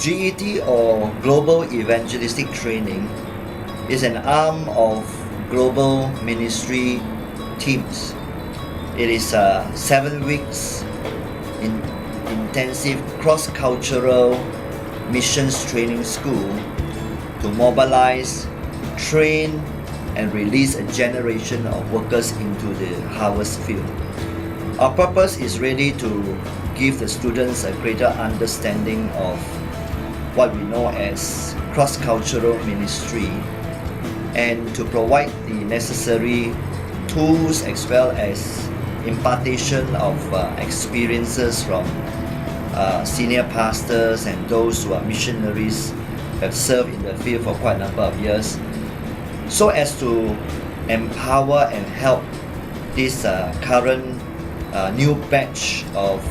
GET or Global Evangelistic Training is an arm of Global Ministry Teams. It is a 7 weeks intensive cross-cultural missions training school to mobilize, train, and release a generation of workers into the harvest field. Our purpose is really to give the students a greater understanding of what we know as cross-cultural ministry and to provide the necessary tools as well as impartation of experiences from senior pastors and those who are missionaries who have served in the field for quite a number of years, so as to empower and help this current new batch of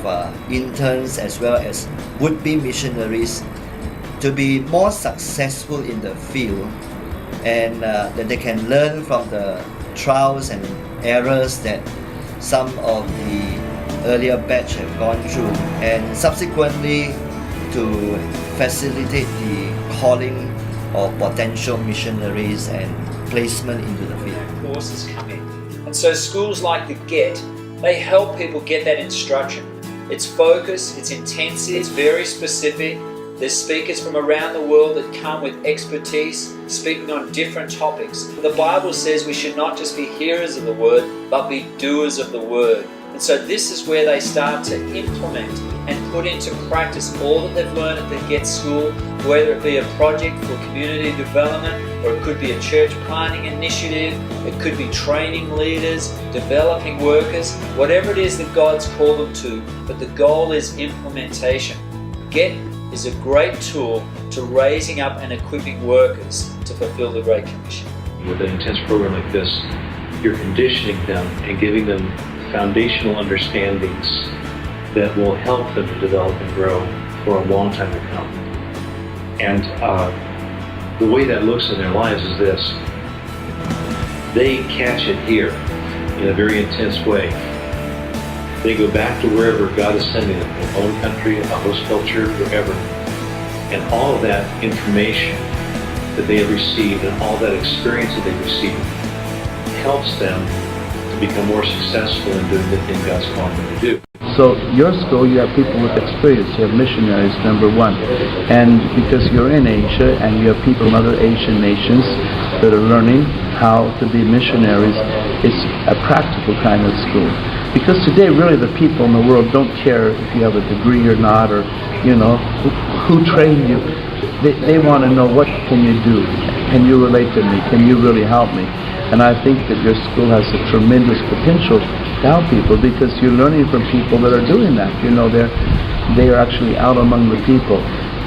interns as well as would-be missionaries to be more successful in the field, and that they can learn from the trials and errors that some of the earlier batch have gone through, and subsequently to facilitate the calling of potential missionaries and placement into the field. Courses come in. And so schools like the GET, they help people get that instruction. It's focused, it's intensive, it's very specific. There's speakers from around the world that come with expertise, speaking on different topics. The Bible says we should not just be hearers of the word, but be doers of the word. And so this is where they start to implement and put into practice all that they've learned at the GET school, whether it be a project for community development, or it could be a church planting initiative, it could be training leaders, developing workers, whatever it is that God's called them to, but the goal is implementation. GET is a great tool to raising up and equipping workers to fulfill the Great Commission. With an intense program like this, you're conditioning them and giving them foundational understandings that will help them to develop and grow for a long time to come. And the way that looks in their lives is this: they catch it here in a very intense way. They go back to wherever God is sending them, their own country, a host culture, wherever. And all of that information that they have received and all that experience that they've received helps them to become more successful in doing the thing God's calling them to do. So your school, you have people with experience, you have missionaries, number one. And because you're in Asia and you have people from other Asian nations that are learning how to be missionaries, it's a practical kind of school. Because today really the people in the world don't care if you have a degree or not, or who trained you. They want to know, what can you do? Can you relate to me? Can you really help me? And I think that your school has a tremendous potential to help people, because you're learning from people that are doing that. They are actually out among the people.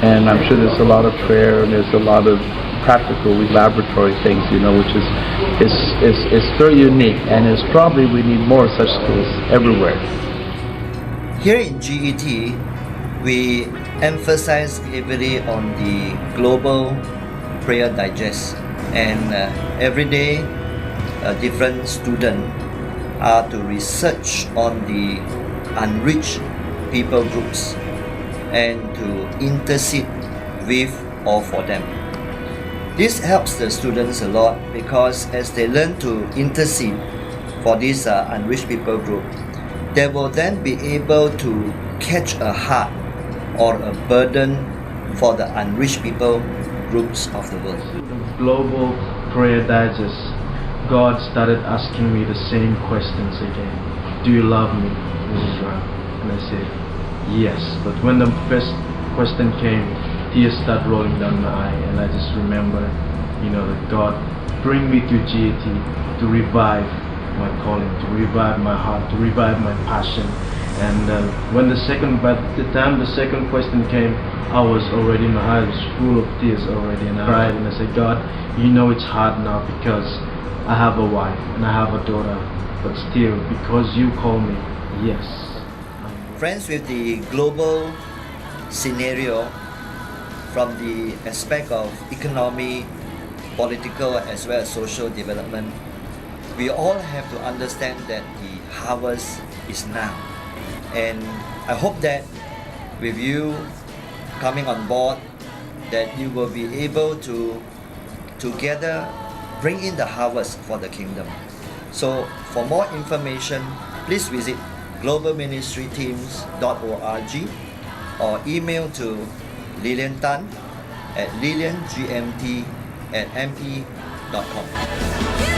And I'm sure there's a lot of prayer and there's a lot of practical laboratory things, which is very unique, and is probably we need more such schools everywhere. Here in GET, we emphasize heavily on the Global Prayer Digest, and every day different students are to research on the unreached people groups and to intercede with or for them. This helps the students a lot, because as they learn to intercede for this unreached people group, they will then be able to catch a heart or a burden for the unreached people groups of the world. Global Prayer Digest, God started asking me the same questions again. Do you love me, Israel? And I said, yes. But when the first question came, tears started rolling down my eye, and I just remember, that God bring me to GET to revive my calling, to revive my heart, to revive my passion. And by the time the second question came, I was already, my eyes full of tears already, and I cried and I said, God, it's hard now because I have a wife and I have a daughter, but still, because you call me, yes. Friends, with the global scenario from the aspect of economy, political as well as social development, we all have to understand that the harvest is now. And I hope that with you coming on board that you will be able to together bring in the harvest for the kingdom. So for more information, please visit globalministryteams.org or email to Lilian Tan at liliangmt@me.com.